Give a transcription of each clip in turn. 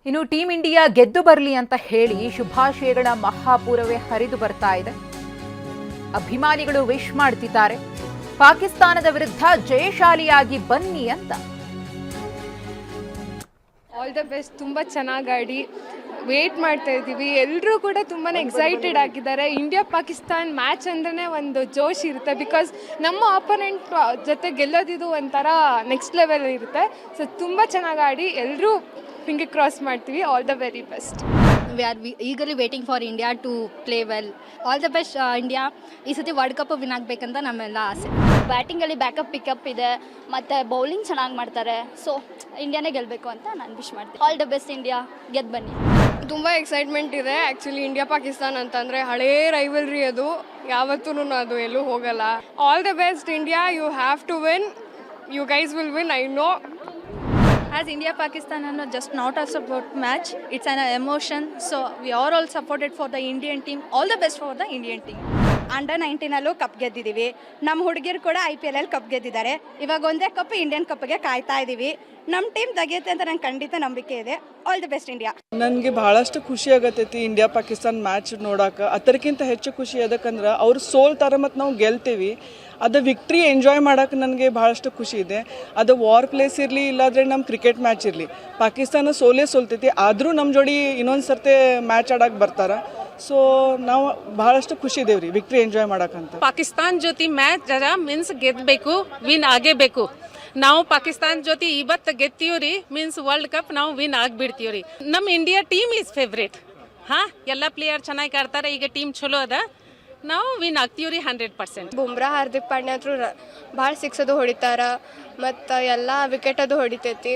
ಇನ್ನು team India ಗೆದ್ದು ಬರಲಿ ಅಂತ ಹೇಳಿ ಶುಭಾಶಯಗಳ ಮಹಾಪೂರವೇ ಹರಿದು ಬರ್ತಾ ಇದೆ. ಅಭಿಮಾನಿಗಳು ವಿಶ್ ಮಾಡ್ತಿದ್ದಾರೆ. ಪಾಕಿಸ್ತಾನದ ವಿರುದ್ಧ ಜಯಶಾಲಿಯಾಗಿ ಬನ್ನಿ ಅಂತ. All the best. ತುಂಬ ಚೆನ್ನಾಗಿ ಆಡಿ ವೇಟ್ ಮಾಡ್ತಾ ಇದ್ದೀವಿ. ಎಲ್ಲರೂ ಕೂಡ ತುಂಬಾ ಎಕ್ಸೈಟೆಡ್ ಆಗಿದ್ದಾರೆ. ಇಂಡಿಯಾ ಪಾಕಿಸ್ತಾನ್ ಮ್ಯಾಚ್ ಅಂದ್ರೆ ಒಂದು ಜೋಶ್ ಇರುತ್ತೆ. ಬಿಕಾಸ್ ನಮ್ಮ ಆಪೋನೆಂಟ್ ಜೊತೆ ಗೆಲ್ಲೋದಿದು ಒಂಥರ ನೆಕ್ಸ್ಟ್ ಲೆವೆಲ್ ಇರುತ್ತೆ. ಸೊ ತುಂಬ ಚೆನ್ನಾಗಿ ಆಡಿ ಎಲ್ಲರೂ ಫಿಂಗರ್ ಕ್ರಾಸ್ ಮಾಡ್ತೀವಿ. All the very best. We are eagerly waiting for India to play well. All the best India. ಈ ಸತಿ ವರ್ಲ್ಡ್ ಕಪ್ ವಿನ್ ಆಗಬೇಕಂತ ನಮ್ಮೆಲ್ಲ ಆಸೆ. ಬ್ಯಾಟಿಂಗಲ್ಲಿ ಬ್ಯಾಕಪ್ ಪಿಕಪ್ ಇದೆ ಮತ್ತು ಬೌಲಿಂಗ್ ಚೆನ್ನಾಗಿ ಮಾಡ್ತಾರೆ. ಸೊ ಇಂಡಿಯಾನೇ ಗೆಲ್ಲಬೇಕು ಅಂತ ನಾನು ವಿಶ್ ಮಾಡ್ತೀನಿ. ಆಲ್ ದ ಬೆಸ್ಟ್ ಇಂಡಿಯಾ, ಗೆದ್ದು ಬನ್ನಿ. ತುಂಬ ಎಕ್ಸೈಟ್ಮೆಂಟ್ ಇದೆ. ಆ್ಯಕ್ಚುಲಿ ಇಂಡಿಯಾ ಪಾಕಿಸ್ತಾನ್ ಅಂತಂದರೆ ಹಳೇ ರೈವಲ್ರಿ, ಅದು ಯಾವತ್ತೂ ಅದು ಎಲ್ಲೂ ಹೋಗಲ್ಲ. All the best India. You have to win. You guys will win, I know. As India Pakistan are just not a support match, it's an emotion. So we are all supported for the Indian team. All the best for the Indian team. Under 19 cup ಗೆದ್ದಿದ್ದೀವಿ. ನಮ್ಮ ಹುಡುಗಿರು ಕೂಡ IPL cup ಗೆದ್ದಿದ್ದಾರೆ. ಇವಾಗ ಒಂದೇ cup Indian ಕಪ್ಗೆ ಕಾಯ್ತಾ ಇದ್ದೀವಿ. ನಮ್ಮ ಟೀಮ್ ತೆಗೆಯುತ್ತೆ ಅಂತ ನಂಗೆ ಖಂಡಿತ ನಂಬಿಕೆ ಇದೆ. All the best India. ನನಗೆ ಭಾಳಷ್ಟು ಖುಷಿ ಆಗತ್ತೈತಿ ಇಂಡಿಯಾ ಪಾಕಿಸ್ತಾನ್ ಮ್ಯಾಚ್ ನೋಡೋಕೆ. ಅದಕ್ಕಿಂತ ಹೆಚ್ಚು ಖುಷಿ ಅದಕ್ಕಂದ್ರೆ ಅವ್ರು ಸೋಲ್ತಾರೆ ಮತ್ತು ನಾವು ಗೆಲ್ತೀವಿ. ಅದು ವಿಕ್ಟ್ರಿ ಎಂಜಾಯ್ ಮಾಡೋಕೆ ನನಗೆ ಭಾಳಷ್ಟು ಖುಷಿ ಇದೆ. ಅದು ವಾರ್ ಪ್ಲೇಸ್ ಇರಲಿ, ಇಲ್ಲಾಂದರೆ ನಮ್ಮ ಕ್ರಿಕೆಟ್ ಮ್ಯಾಚ್ ಇರಲಿ, ಪಾಕಿಸ್ತಾನ ಸೋಲ್ತೈತಿ. ಆದರೂ ನಮ್ಮ ಜೋಡಿ ಇನ್ನೊಂದು ಸರ್ತಿ ಮ್ಯಾಚ್ ಆಡೋಕೆ ಬರ್ತಾರೆ. ಸೊ ನಾವು ಭಾಳಷ್ಟು ಖುಷಿ ಇದೇವೆ ರೀ ವಿಕ್ಟ್ರಿ ಎಂಜಾಯ್ ಮಾಡೋಕ್ಕಂತ. ಪಾಕಿಸ್ತಾನ್ ಜೊತೆ ಮ್ಯಾಚ್ ಮೀನ್ಸ್ ಗೆದ್ದಬೇಕು, ವಿನ್ ಆಗೇಬೇಕು. ನಾವು ಪಾಕಿಸ್ತಾನ್ ಜೊತೆ ಇವತ್ತು ಗೆತ್ತೀವಿ ರೀ, ಮೀನ್ಸ್ ವರ್ಲ್ಡ್ ಕಪ್ ನಾವು ವಿನ್ ಆಗಿಬಿಡ್ತೀವಿ ರೀ. ನಮ್ಮ ಇಂಡಿಯಾ ಟೀಮ್ ಈಸ್ ಫೇವ್ರೇಟ್. ಎಲ್ಲ ಪ್ಲೇಯರ್ ಚೆನ್ನಾಗಿ ಆಡ್ತಾರೆ. ಈಗ ಟೀಮ್ ಚಲೋ ಅದ, ನಾವು ವಿನ್ ಆಗ್ತೀವಿ ರೀ 100%. ಬುಮ್ರಾ, ಹಾರ್ದಿಕ್ ಪಾಂಡ್ಯ ಅಂತೂ ಭಾಳ ಸಿಕ್ಸ್ ಅದು ಹೊಡಿತಾರ ಮತ್ತು ಎಲ್ಲ ವಿಕೆಟ್ ಅದು ಹೊಡಿತೈತಿ.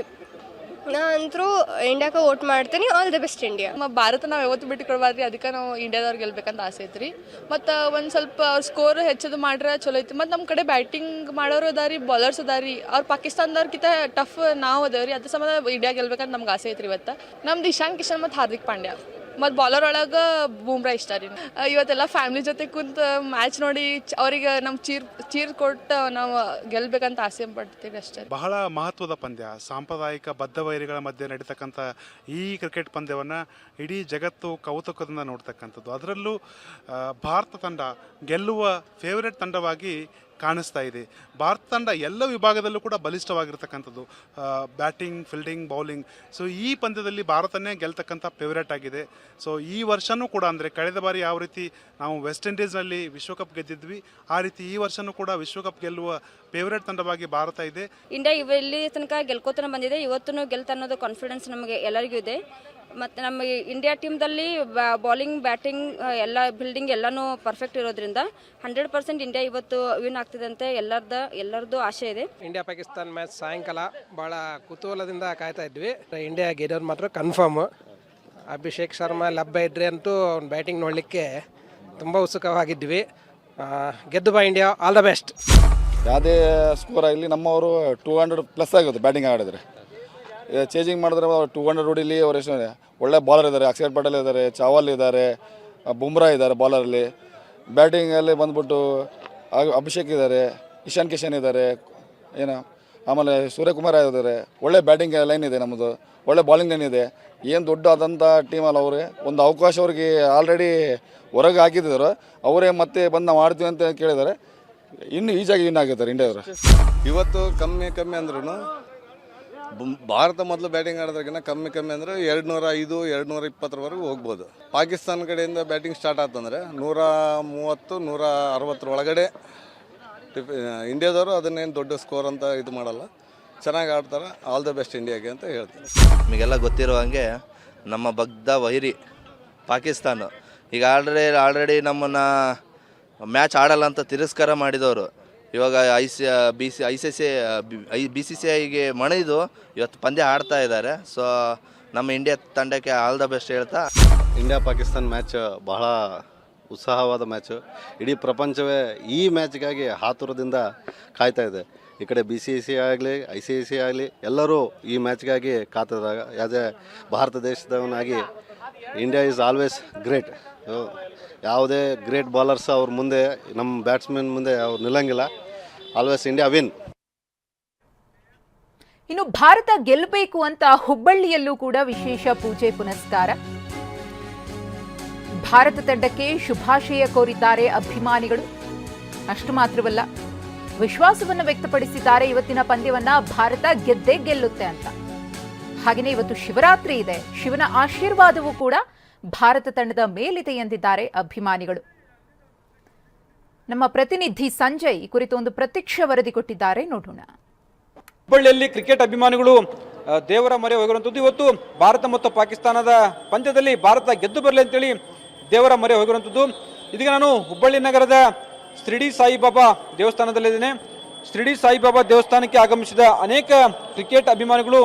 ನಾ ಅಂತರೂ ಇಂಡಿಯಾಕ್ಕೆ ವೋಟ್ ಮಾಡ್ತೀನಿ. All the best India. ನಮ್ಮ ಭಾರತ ನಾವು ಯಾವತ್ತು ಬಿಟ್ಟು ಕೊಡಬಾರ್ದು. ಅದಕ್ಕೆ ನಾವು ಇಂಡಿಯಾದವ್ರು ಗೆಲ್ಬೇಕಂತ ಆಸೆ ಐತ್ರಿ. ಮತ್ತು ಒಂದು ಸ್ವಲ್ಪ ಸ್ಕೋರ್ ಹೆಚ್ಚದು ಮಾಡ್ರೆ ಚಲೋ ಐತಿ. ಮತ್ತು ನಮ್ಮ ಕಡೆ ಬ್ಯಾಟಿಂಗ್ ಮಾಡೋರು ಅದಾರಿ, ಬಾಲರ್ಸ್ ಅದಾರಿ. ಅವ್ರು ಪಾಕಿಸ್ತಾನದವ್ರಕಿಂತ ಟಫ್ ನಾವು ಅದೇವ್ರಿ. ಅದ್ರ ಸಂಬಂಧ ಇಂಡಿಯಾ ಗೆಲ್ಬೇಕಂತ ನಮ್ಗೆ ಆಸೆ ಐತ್ರಿ. ಇವತ್ತು ನಮ್ದು ಇಶಾನ್ ಕಿಶನ್ ಮತ್ತು ಹಾರ್ದಿಕ್ ಪಾಂಡ್ಯ ಮತ್ತು ಬಾಲರ್ ಒಳಗೆ ಬೂಮ್ರಾ ಇಷ್ಟ ರೀ. ಇವತ್ತೆಲ್ಲ ಫ್ಯಾಮಿಲಿ ಜೊತೆ ಕುಂತು ಮ್ಯಾಚ್ ನೋಡಿ ಅವರಿಗೆ ನಮ್ಮ ಚೀರ್ ಕೊಟ್ಟು ನಾವು ಗೆಲ್ಬೇಕಂತ ಆಸೆ ಪಡ್ತೀವಿ ಅಷ್ಟೇ. ಬಹಳ ಮಹತ್ವದ ಪಂದ್ಯ. ಸಾಂಪ್ರದಾಯಿಕ ಬದ್ಧ ವೈರಿಗಳ ಮಧ್ಯೆ ನಡೀತಕ್ಕಂಥ ಈ ಕ್ರಿಕೆಟ್ ಪಂದ್ಯವನ್ನು ಇಡೀ ಜಗತ್ತು ಕೌತುಕದಿಂದ ನೋಡ್ತಕ್ಕಂಥದ್ದು. ಅದರಲ್ಲೂ ಭಾರತ ತಂಡ ಗೆಲ್ಲುವ ಫೇವರೇಟ್ ತಂಡವಾಗಿ ಕಾಣಿಸ್ತಾ ಇದೆ. ಭಾರತ ತಂಡ ಎಲ್ಲ ವಿಭಾಗದಲ್ಲೂ ಕೂಡ ಬಲಿಷ್ಠವಾಗಿರ್ತಕ್ಕಂಥದ್ದು, ಬ್ಯಾಟಿಂಗ್, ಫೀಲ್ಡಿಂಗ್, ಬೌಲಿಂಗ್. ಸೊ ಈ ಪಂದ್ಯದಲ್ಲಿ ಭಾರತನೇ ಗೆಲ್ತಕ್ಕಂಥ ಫೇವರೇಟ್ ಆಗಿದೆ. ಸೊ ಈ ವರ್ಷವೂ ಕೂಡ ಅಂದರೆ ಕಳೆದ ಬಾರಿ ಯಾವ ರೀತಿ ನಾವು ವೆಸ್ಟ್ ಇಂಡೀಸ್ನಲ್ಲಿ ವಿಶ್ವಕಪ್ ಗೆದ್ದಿದ್ವಿ, ಆ ರೀತಿ ಈ ವರ್ಷವೂ ಕೂಡ ವಿಶ್ವಕಪ್ ಗೆಲ್ಲುವ ಫೇವರೇಟ್ ತಂಡವಾಗಿ ಭಾರತ ಇದೆ. ಇಂಡಿಯಾ ಇಲ್ಲಿ ತನಕ ಗೆಲ್ಕೋತನ ಬಂದಿದೆ, ಇವತ್ತು ಗೆಲ್ತಾ ಅನ್ನೋದು ಕಾನ್ಫಿಡೆನ್ಸ್ ನಮಗೆ ಎಲ್ಲರಿಗೂ ಇದೆ. ಮತ್ತು ನಮ್ಮ ಇಂಡಿಯಾ ಟೀಮ್ದಲ್ಲಿ ಬೌಲಿಂಗ್, ಬ್ಯಾಟಿಂಗ್ ಎಲ್ಲ ಬಿಲ್ಡಿಂಗ್ ಎಲ್ಲನೂ ಪರ್ಫೆಕ್ಟ್ ಇರೋದ್ರಿಂದ 100% ಇಂಡಿಯಾ ಇವತ್ತು ವಿನ್ ಆಗ್ತಿದೆ ಅಂತ ಎಲ್ಲರದ್ದು ಆಸೆ ಇದೆ. ಇಂಡಿಯಾ ಪಾಕಿಸ್ತಾನ್ ಮ್ಯಾಚ್ ಸಾಯಂಕಾಲ ಭಾಳ ಕುತೂಹಲದಿಂದ ಕಾಯ್ತಾ ಇದ್ವಿ. ಇಂಡಿಯಾ ಗೆದ್ದೋರು ಮಾತ್ರ ಕನ್ಫರ್ಮ್. ಅಭಿಷೇಕ್ ಶರ್ಮಾ, ಲಬ್ಬ ಇಡ್ರಿ ಅಂತೂ ಅವ್ನು ಬ್ಯಾಟಿಂಗ್ ನೋಡಲಿಕ್ಕೆ ತುಂಬ ಉತ್ಸುಕವಾಗಿದ್ವಿ. ಗೆದ್ದು ಬಾ ಇಂಡಿಯಾ, ಆಲ್ ದ ಬೆಸ್ಟ್. ಯಾವುದೇ ಸ್ಕೋರ್ ಆಗಲಿ ನಮ್ಮವರು 200+ ಆಗುತ್ತೆ ಬ್ಯಾಟಿಂಗ್ ಆಡಿದ್ರೆ. ಚೇಂಜಿಂಗ್ ಮಾಡಿದ್ರೆ 200 ಹೊಡಿಲಿ. ಅವ್ರು ಎಷ್ಟು ಒಳ್ಳೆ ಬಾಲರ್ ಇದ್ದಾರೆ. ಅಕ್ಷರ್ ಪಟೇಲ್ ಇದ್ದಾರೆ, ಚಾವಲ್ ಇದ್ದಾರೆ, ಬುಮ್ರಾ ಇದ್ದಾರೆ ಬಾಲರಲ್ಲಿ. ಬ್ಯಾಟಿಂಗಲ್ಲಿ ಬಂದ್ಬಿಟ್ಟು ಅಭಿಷೇಕ್ ಇದ್ದಾರೆ, ಇಶಾನ್ ಕಿಶನ್ ಇದ್ದಾರೆ, ಆಮೇಲೆ ಸೂರ್ಯಕುಮಾರ್ ಇದ್ದಾರೆ. ಒಳ್ಳೆ ಬ್ಯಾಟಿಂಗ್ ಲೈನ್ ಇದೆ ನಮ್ಮದು, ಒಳ್ಳೆ ಬಾಲಿಂಗ್ ಲೈನ್ ಇದೆ. ಏನು ದೊಡ್ಡ ಆದಂಥ ಟೀಮಲ್ಲಿ ಅವ್ರಿಗೆ ಒಂದು ಅವಕಾಶ ಅವ್ರಿಗೆ ಆಲ್ರೆಡಿ ಹೊರಗೆ ಹಾಕಿದ್ದಾರೆ. ಅವರೇ ಮತ್ತೆ ಬಂದು ನಾವು ಆಡ್ತೀವಿ ಅಂತ ಕೇಳಿದ್ದಾರೆ. ಇನ್ನು ಈಜಾಗಿ ವಿನ್ ಆಗಿದ್ದಾರೆ ಇಂಡಿಯಾದವರು. ಇವತ್ತು ಕಮ್ಮಿ ಅಂದ್ರೂ ಭಾರತ ಮೊದಲು ಬ್ಯಾಟಿಂಗ್ ಆಡೋದ್ರಗಿನ್ನ ಕಮ್ಮಿ ಅಂದರೆ 205, 220ವರೆಗೂ ಹೋಗ್ಬೋದು. ಪಾಕಿಸ್ತಾನ ಕಡೆಯಿಂದ ಬ್ಯಾಟಿಂಗ್ ಸ್ಟಾರ್ಟ್ ಆತಂದರೆ 130, 160 ಒಳಗಡೆ. ಇಂಡಿಯಾದವರು ಅದನ್ನೇನು ದೊಡ್ಡ ಸ್ಕೋರ್ ಅಂತ ಇದು ಮಾಡಲ್ಲ, ಚೆನ್ನಾಗಿ ಆಡ್ತಾರೆ. ಆಲ್ ದ ಬೆಸ್ಟ್ ಇಂಡಿಯಾಗೆ ಅಂತ ಹೇಳ್ತೀನಿ. ನಿಮಗೆಲ್ಲ ಗೊತ್ತಿರೋ ಹಾಗೆ ನಮ್ಮ ಬಗ್ಧ ವೈರಿ ಪಾಕಿಸ್ತಾನ ಈಗ ಆಲ್ರೆಡಿ ನಮ್ಮನ್ನು ಮ್ಯಾಚ್ ಆಡಲ್ಲ ಅಂತ ತಿರಸ್ಕಾರ ಮಾಡಿದವರು ಇವಾಗ BCCIಗೆ ಮಣಿದು ಇವತ್ತು ಪಂದ್ಯ ಆಡ್ತಾ ಇದ್ದಾರೆ. ಸೊ ನಮ್ಮ ಇಂಡಿಯಾ ತಂಡಕ್ಕೆ ಆಲ್ ದ ಬೆಸ್ಟ್ ಹೇಳ್ತಾ. ಇಂಡಿಯಾ ಪಾಕಿಸ್ತಾನ್ ಮ್ಯಾಚ್ ಬಹಳ ಉತ್ಸಾಹವಾದ ಮ್ಯಾಚು. ಇಡೀ ಪ್ರಪಂಚವೇ ಈ ಮ್ಯಾಚ್ಗಾಗಿ ಆತುರದಿಂದ ಕಾಯ್ತಾ ಇದೆ. ಈ ಕಡೆ BCCI ಆಗಲಿ, ICC ಆಗಲಿ ಎಲ್ಲರೂ ಈ ಮ್ಯಾಚ್ಗಾಗಿ ಕಾತಿದಾಗ. ಆ್ಯಸ್ ಎ ಭಾರತ ದೇಶದವನಾಗಿ ಇಂಡಿಯಾ ಈಸ್ ಆಲ್ವೇಸ್ ಗ್ರೇಟ್. ಯಾವುದೇ ಗ್ರೇಟ್ ಬಾಲರ್ಸ್ ಅವ್ರ ಮುಂದೆ, ನಮ್ಮ ಬ್ಯಾಟ್ಸ್ಮನ್ ಮುಂದೆ ಅವ್ರು ನಿಲ್ಲಂಗಿಲ್ಲ. Always India win. ಇನ್ನು ಭಾರತ ಗೆಲ್ಲಬೇಕು ಅಂತ ಹುಬ್ಬಳ್ಳಿಯಲ್ಲೂ ಕೂಡ ವಿಶೇಷ ಪೂಜೆ ಪುನಸ್ಕಾರ. ಭಾರತ ತಂಡಕ್ಕೆ ಶುಭಾಶಯ ಕೋರಿದ್ದಾರೆ ಅಭಿಮಾನಿಗಳು. ಅಷ್ಟು ಮಾತ್ರವಲ್ಲ, ವಿಶ್ವಾಸವನ್ನು ವ್ಯಕ್ತಪಡಿಸಿದ್ದಾರೆ ಇವತ್ತಿನ ಪಂದ್ಯವನ್ನ ಭಾರತ ಗೆದ್ದೇ ಗೆಲ್ಲುತ್ತೆ ಅಂತ. ಹಾಗೆಯೇ ಇವತ್ತು ಶಿವರಾತ್ರಿ ಇದೆ, ಶಿವನ ಆಶೀರ್ವಾದವೂ ಕೂಡ ಭಾರತ ತಂಡದ ಮೇಲಿದೆ ಎಂದಿದ್ದಾರೆ ಅಭಿಮಾನಿಗಳು. ನಮ್ಮ ಪ್ರತಿನಿಧಿ ಸಂಜಯ್ ಈ ಕುರಿತು ಒಂದು ಪ್ರತ್ಯಕ್ಷ ವರದಿ ಕೊಟ್ಟಿದ್ದಾರೆ, ನೋಡೋಣ. ಹುಬ್ಬಳ್ಳಿಯಲ್ಲಿ ಕ್ರಿಕೆಟ್ ಅಭಿಮಾನಿಗಳು ದೇವರ ಮೊರೆ ಹೋಗಿರುವಂಥದ್ದು. ಇವತ್ತು ಭಾರತ ಮತ್ತು ಪಾಕಿಸ್ತಾನದ ಪಂದ್ಯದಲ್ಲಿ ಭಾರತ ಗೆದ್ದು ಬರಲಿ ಅಂತೇಳಿ ದೇವರ ಮೊರೆ ಹೋಗಿರುವಂಥದ್ದು. ಇದೀಗ ನಾನು ಹುಬ್ಬಳ್ಳಿ ನಗರದ ಶಿರಡಿ ಸಾಯಿಬಾಬಾ ದೇವಸ್ಥಾನದಲ್ಲಿದ್ದೇನೆ. ಶಿರಡಿ ಸಾಯಿಬಾಬಾ ದೇವಸ್ಥಾನಕ್ಕೆ ಆಗಮಿಸಿದ ಅನೇಕ ಕ್ರಿಕೆಟ್ ಅಭಿಮಾನಿಗಳು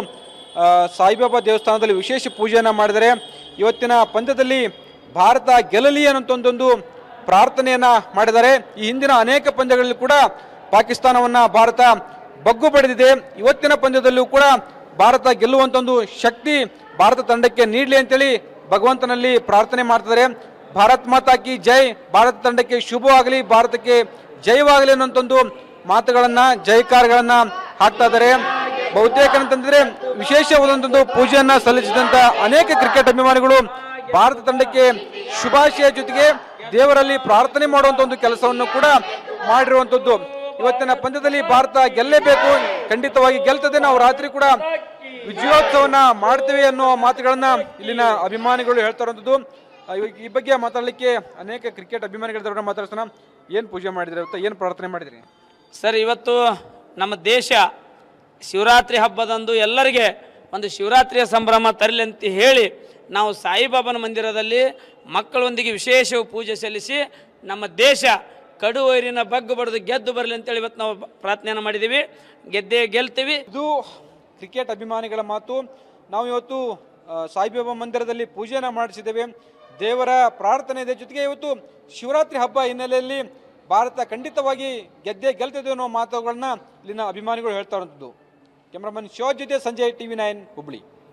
ಸಾಯಿಬಾಬಾ ದೇವಸ್ಥಾನದಲ್ಲಿ ವಿಶೇಷ ಪೂಜೆಯನ್ನು ಮಾಡಿದರೆ ಇವತ್ತಿನ ಪಂದ್ಯದಲ್ಲಿ ಭಾರತ ಗೆಲ್ಲಲಿ ಅನ್ನೋಂಥದ್ದೊಂದು ಪ್ರಾರ್ಥನೆಯನ್ನು ಮಾಡಿದ್ದಾರೆ. ಈ ಹಿಂದಿನ ಅನೇಕ ಪಂದ್ಯಗಳಲ್ಲಿ ಕೂಡ ಪಾಕಿಸ್ತಾನವನ್ನು ಭಾರತ ಬಗ್ಗು ಪಡೆದಿದೆ. ಇವತ್ತಿನ ಪಂದ್ಯದಲ್ಲೂ ಕೂಡ ಭಾರತ ಗೆಲ್ಲುವಂಥ ಒಂದು ಶಕ್ತಿ ಭಾರತ ತಂಡಕ್ಕೆ ನೀಡಲಿ ಅಂತೇಳಿ ಭಗವಂತನಲ್ಲಿ ಪ್ರಾರ್ಥನೆ ಮಾಡ್ತಿದ್ದಾರೆ. ಭಾರತ್ ಮಾತಾ ಕಿ ಜೈ, ಭಾರತ ತಂಡಕ್ಕೆ ಶುಭವಾಗಲಿ, ಭಾರತಕ್ಕೆ ಜಯವಾಗಲಿ ಅನ್ನೋಂಥದ್ದು ಮಾತುಗಳನ್ನು, ಜಯಕಾರಗಳನ್ನ ಹಾಕ್ತಾ ಇದ್ದಾರೆ. ಬಹುತೇಕ ಅಂತಂದ್ರೆ ವಿಶೇಷವಾದಂಥದ್ದು ಪೂಜೆಯನ್ನ ಸಲ್ಲಿಸಿದಂಥ ಅನೇಕ ಕ್ರಿಕೆಟ್ ಅಭಿಮಾನಿಗಳು ಭಾರತ ತಂಡಕ್ಕೆ ಶುಭಾಶಯ ಜೊತೆಗೆ ದೇವರಲ್ಲಿ ಪ್ರಾರ್ಥನೆ ಮಾಡುವಂಥ ಒಂದು ಕೆಲಸವನ್ನು ಕೂಡ ಮಾಡಿರುವಂಥದ್ದು. ಇವತ್ತಿನ ಪಂದ್ಯದಲ್ಲಿ ಭಾರತ ಗೆಲ್ಲೇಬೇಕು, ಖಂಡಿತವಾಗಿ ಗೆಲ್ತದೆ, ನಾವು ರಾತ್ರಿ ಕೂಡ ವಿಜಯೋತ್ಸವನ ಮಾಡ್ತೇವೆ ಅನ್ನೋ ಮಾತುಗಳನ್ನ ಇಲ್ಲಿನ ಅಭಿಮಾನಿಗಳು ಹೇಳ್ತಾ ಇರುವಂಥದ್ದು. ಈ ಬಗ್ಗೆ ಮಾತಾಡಲಿಕ್ಕೆ ಅನೇಕ ಕ್ರಿಕೆಟ್ ಅಭಿಮಾನಿಗಳ ಮಾತಾಡ್ಸೋಣ. ಏನು ಪೂಜೆ ಮಾಡಿದ್ರಿ ಇವತ್ತು, ಏನು ಪ್ರಾರ್ಥನೆ ಮಾಡಿದ್ರಿ ಸರ್? ಇವತ್ತು ನಮ್ಮ ದೇಶ ಶಿವರಾತ್ರಿ ಹಬ್ಬದಂದು ಎಲ್ಲರಿಗೆ ಒಂದು ಶಿವರಾತ್ರಿಯ ಸಂಭ್ರಮ ತರಲಿ ಅಂತ ಹೇಳಿ ನಾವು ಸಾಯಿಬಾಬಾನ ಮಂದಿರದಲ್ಲಿ ಮಕ್ಕಳೊಂದಿಗೆ ವಿಶೇಷ ಪೂಜೆ ಸಲ್ಲಿಸಿ ನಮ್ಮ ದೇಶ ಕಡು ವೈರಿನ ಬಗ್ಗು ಬಡಿದು ಗೆದ್ದು ಬರಲಿ ಅಂತೇಳಿ ಇವತ್ತು ನಾವು ಪ್ರಾರ್ಥನೆಯನ್ನು ಮಾಡಿದ್ದೀವಿ. ಗೆದ್ದೇ ಗೆಲ್ತೀವಿ. ಇದು ಕ್ರಿಕೆಟ್ ಅಭಿಮಾನಿಗಳ ಮಾತು. ನಾವು ಇವತ್ತು ಸಾಯಿಬಾಬಾ ಮಂದಿರದಲ್ಲಿ ಪೂಜೆಯನ್ನು ಮಾಡಿಸಿದ್ದೇವೆ, ದೇವರ ಪ್ರಾರ್ಥನೆ ಇದೆ. ಜೊತೆಗೆ ಇವತ್ತು ಶಿವರಾತ್ರಿ ಹಬ್ಬ ಹಿನ್ನೆಲೆಯಲ್ಲಿ ಭಾರತ ಖಂಡಿತವಾಗಿ ಗೆದ್ದೇ ಗೆಲ್ತದೆ ಅನ್ನೋ ಮಾತುಗಳನ್ನ ಇಲ್ಲಿನ ಅಭಿಮಾನಿಗಳು ಹೇಳ್ತಾ ಇರುವಂಥದ್ದು. ಕ್ಯಾಮ್ರಾಮನ್ ಶಿವಾಜ್ ಜೊತೆ ಸಂಜಯ್, TV9 ಹುಬ್ಬಳ್ಳಿ.